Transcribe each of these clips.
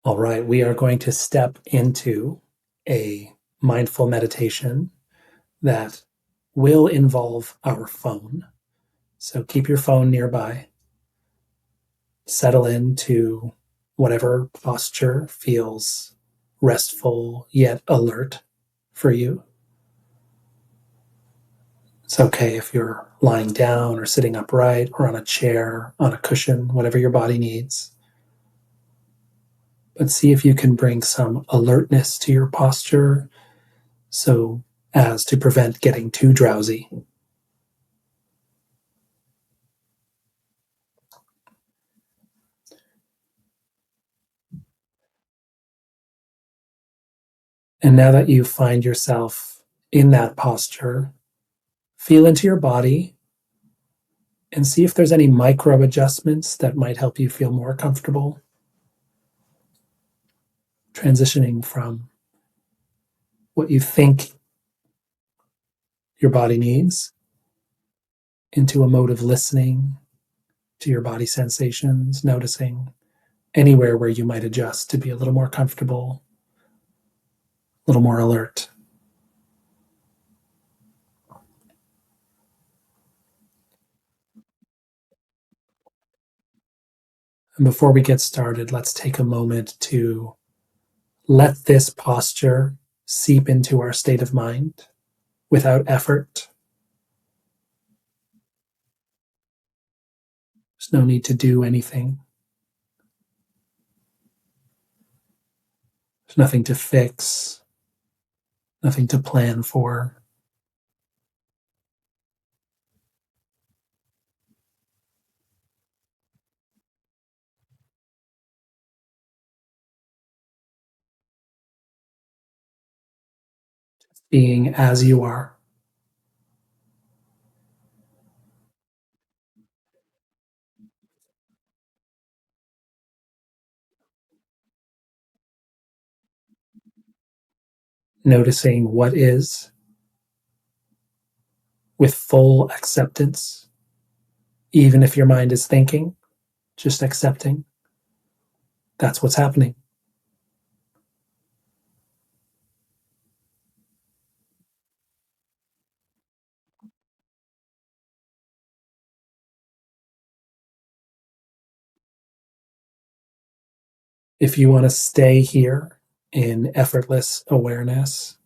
All right, we are going to step into a mindful meditation that will involve our phone. So keep your phone nearby. Settle into whatever posture feels restful yet alert for you. It's okay if you're lying down or sitting upright or on a chair, on a cushion, whatever your body needs. But see if you can bring some alertness to your posture so as to prevent getting too drowsy. And now that you find yourself in that posture, feel into your body and see if there's any micro adjustments that might help you feel more comfortable. Transitioning from what you think your body needs into a mode of listening to your body sensations, noticing anywhere where you might adjust to be a little more comfortable, a little more alert. And before we get started, let's take a moment to let this posture seep into our state of mind without effort. There's no need to do anything. There's nothing to fix, nothing to plan for. Being as you are. Noticing what is with full acceptance, even if your mind is thinking, just accepting. That's what's happening. If you want to stay here in effortless awareness,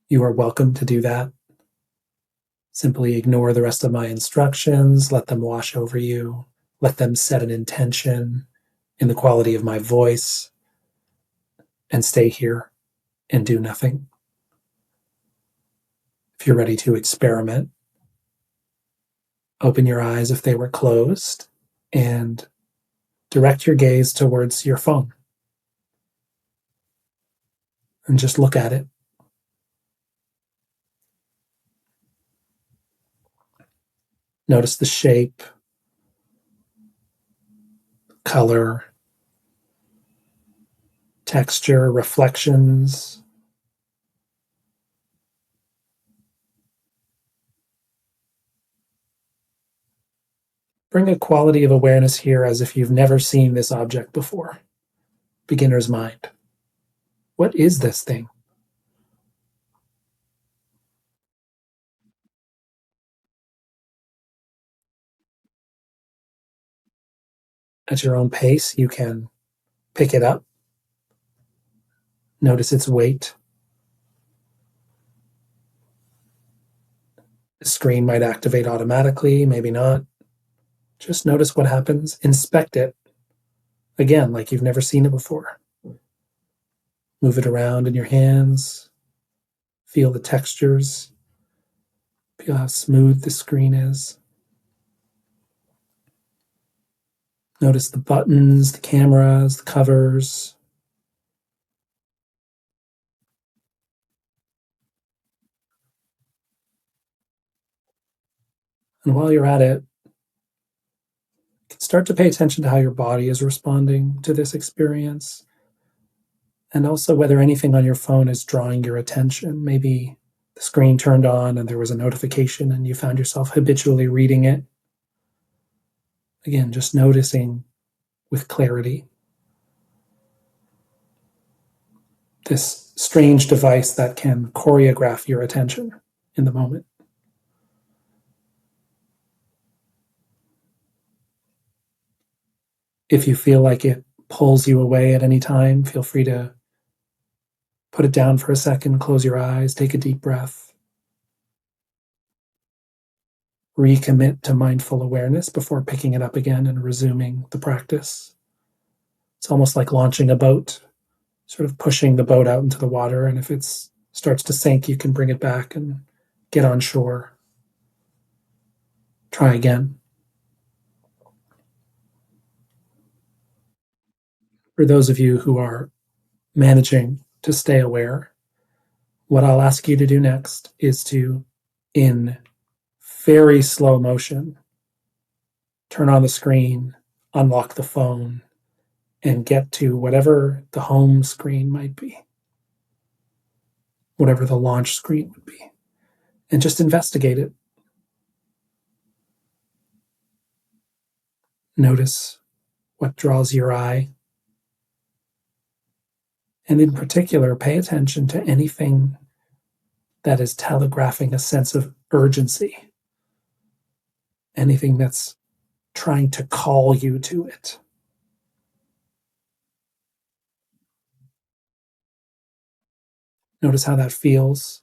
you are welcome to do that. Simply ignore the rest of my instructions, let them wash over you, let them set an intention in the quality of my voice, and stay here and do nothing. If you're ready to experiment, open your eyes if they were closed and direct your gaze towards your phone and just look at it. Notice the shape, color, texture, reflections. Bring a quality of awareness here as if you've never seen this object before. Beginner's mind. What is this thing? At your own pace, you can pick it up. Notice its weight. The screen might activate automatically, maybe not. Just notice what happens. Inspect it. Again, like you've never seen it before. Move it around in your hands. Feel the textures. Feel how smooth the screen is. Notice the buttons, the cameras, the covers. And while you're at it, start to pay attention to how your body is responding to this experience, and also whether anything on your phone is drawing your attention. Maybe the screen turned on and there was a notification and you found yourself habitually reading it. Again, just noticing with clarity. this strange device that can choreograph your attention in the moment. If you feel like it pulls you away at any time, feel free to put it down for a second, close your eyes, take a deep breath, recommit to mindful awareness before picking it up again and resuming the practice. It's almost like launching a boat, sort of pushing the boat out into the water, and if it starts to sink, you can bring it back and get on shore. Try again. For those of you who are managing to stay aware, what I'll ask you to do next is to, in very slow motion, turn on the screen, unlock the phone, and get to whatever the home screen might be, whatever the launch screen would be, and just investigate it. Notice what draws your eye. And in particular, pay attention to anything that is telegraphing a sense of urgency, anything that's trying to call you to it. Notice how that feels.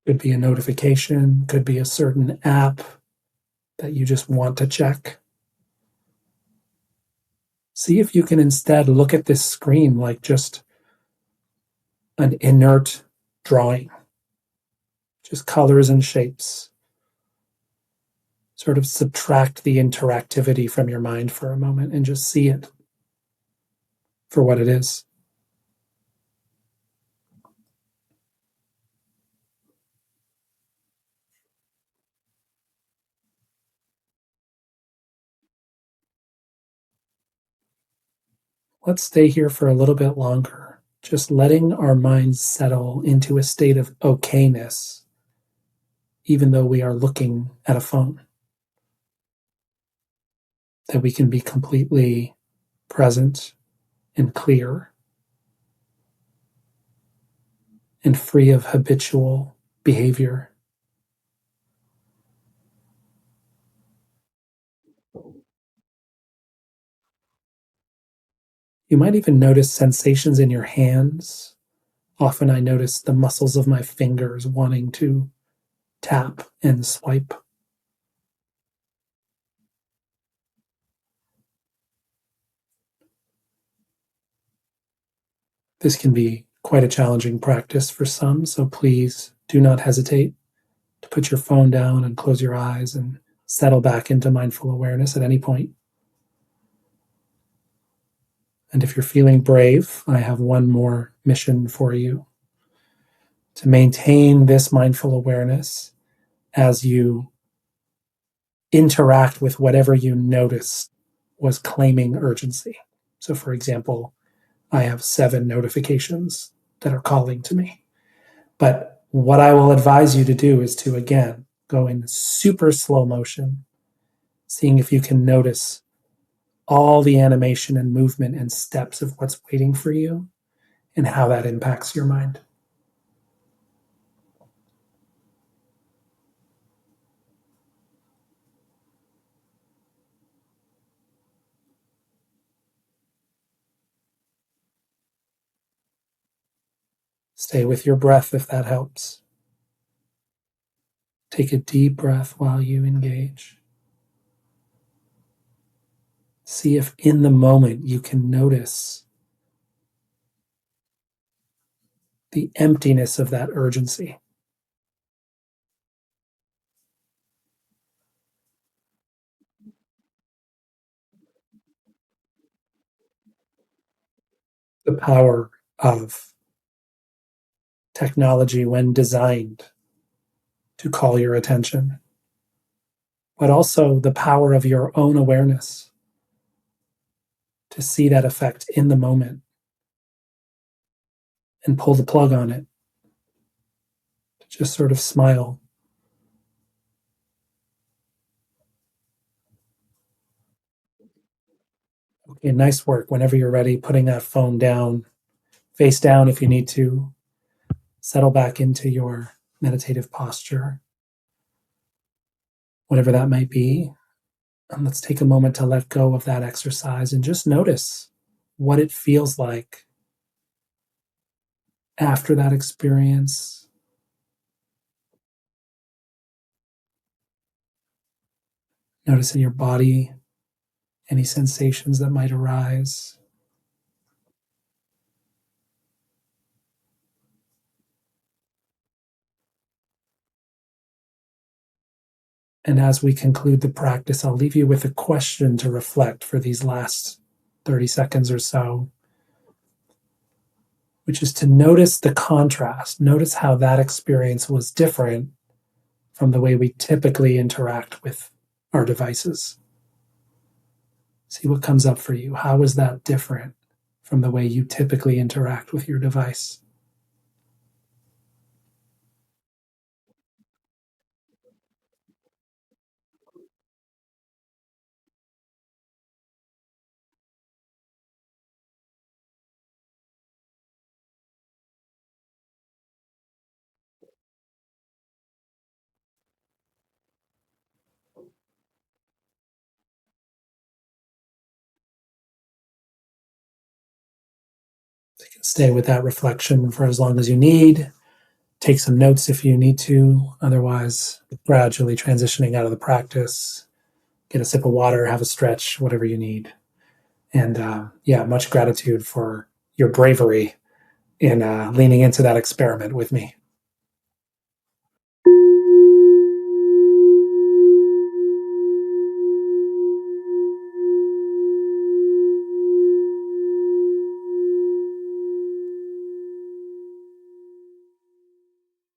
Could be a notification, could be a certain app that you just want to check. See if you can instead look at this screen like just an inert drawing, just colors and shapes. Sort of subtract the interactivity from your mind for a moment and just see it for what it is. Let's stay here for a little bit longer, just letting our minds settle into a state of okayness, even though we are looking at a phone. That we can be completely present and clear and free of habitual behavior. You might even notice sensations in your hands. Often I notice the muscles of my fingers wanting to tap and swipe. This can be quite a challenging practice for some, so please do not hesitate to put your phone down and close your eyes and settle back into mindful awareness at any point. And if you're feeling brave, I have one more mission for you to maintain this mindful awareness as you interact with whatever you notice was claiming urgency. So, for example, I have 7 notifications that are calling to me. But what I will advise you to do is to, again, go in super slow motion, seeing if you can notice all the animation and movement and steps of what's waiting for you and how that impacts your mind. Stay with your breath if that helps. Take a deep breath while you engage. See if in the moment you can notice the emptiness of that urgency. The power of technology when designed to call your attention, but also the power of your own awareness to see that effect in the moment and pull the plug on it, Just sort of smile. Okay, nice work. Whenever you're ready, putting that phone down, face down if you need to, settle back into your meditative posture, whatever that might be. And let's take a moment to let go of that exercise and just notice what it feels like after that experience. Notice in your body any sensations that might arise. And as we conclude the practice, I'll leave you with a question to reflect for these last 30 seconds or so, which is to notice the contrast. Notice how that experience was different from the way we typically interact with our devices. See what comes up for you. How is that different from the way you typically interact with your device? So you can stay with that reflection for as long as you need. Take some notes if you need to. Otherwise, gradually transitioning out of the practice. Get a sip of water, have a stretch, whatever you need. And yeah, much gratitude for your bravery in leaning into that experiment with me.